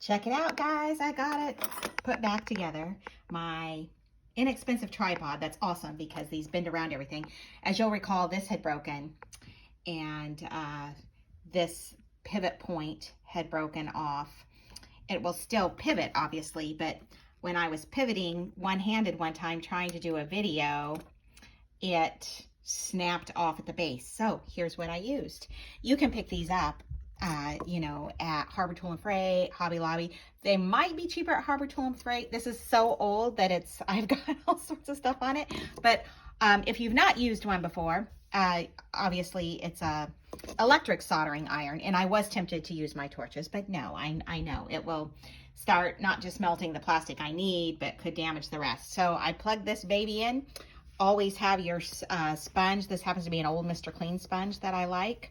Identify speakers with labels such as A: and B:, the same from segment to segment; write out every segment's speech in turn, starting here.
A: Check it out, guys. I got it put back together. My inexpensive tripod. That's awesome because these bend around everything. As you'll recall, this had broken and this pivot point had broken off. It will still pivot, obviously, but when I was pivoting one-handed one time trying to do a video, it snapped off at the base. So here's what I used. You can pick these up you know, at Harbor Tool and Freight, Hobby Lobby. They might be cheaper at Harbor Tool and Freight. This is so old that I've got all sorts of stuff on it. But if you've not used one before, obviously it's a electric soldering iron, and I was tempted to use my torches, but no, I know it will start not just melting the plastic I need, but could damage the rest. So I plugged this baby in. Always have your sponge. This happens to be an old Mr. Clean sponge that I like,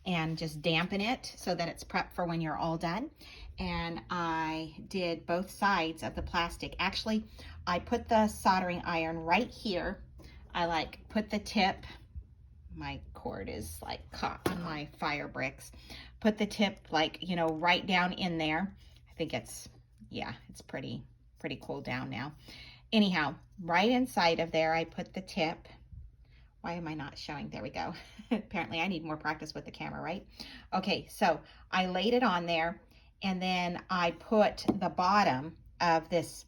A: and just dampen it so that it's prepped for when you're all done. And I did both sides of the plastic. Actually, I put the soldering iron right here. I put the tip, my cord is caught on my fire bricks. Put the tip you know, right down in there. I think it's, yeah, it's pretty cooled down now. Anyhow, right inside of there, I put the tip. Why am I not showing? There we go. Apparently I need more practice with the camera, right? Okay, so I laid it on there, and then I put the bottom of this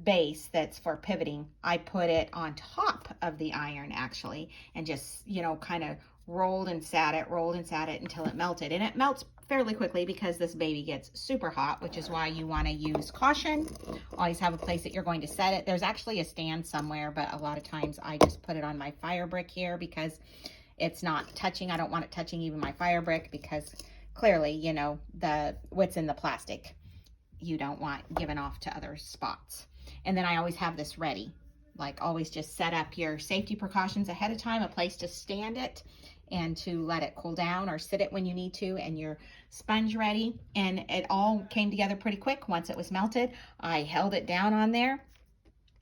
A: base that's for pivoting, I put it on top of the iron actually, and just, you know, kind of rolled and sat it until it melted. And it melts fairly quickly because this baby gets super hot, which is why you want to use caution. Always have a place that you're going to set it. There's actually a stand somewhere, but a lot of times I just put it on my fire brick here because it's not touching. I don't want it touching even my fire brick because clearly, you know, what's in the plastic you don't want given off to other spots. And then I always have this ready. Always just set up your safety precautions ahead of time, a place to stand it and to let it cool down, or sit it when you need to, and your sponge ready. And it all came together pretty quick once it was melted. I held it down on there,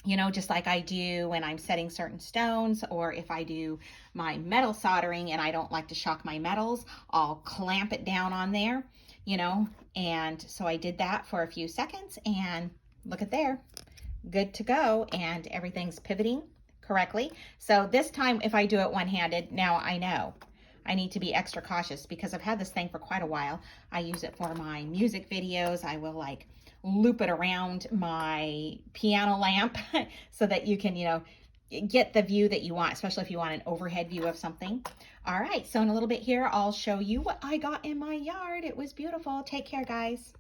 A: you know, just like I do when I'm setting certain stones, or if I do my metal soldering and I don't like to shock my metals, I'll clamp it down on there, you know. And so I did that for a few seconds, and look at there, good to go, and everything's pivoting correctly. So this time, if I do it one-handed, now I know I need to be extra cautious because I've had this thing for quite a while. I use it for my music videos. I will loop it around my piano lamp so that you can, you know, get the view that you want, especially if you want an overhead view of something. All right, so in a little bit here, I'll show you what I got in my yard. It was beautiful. Take care, guys.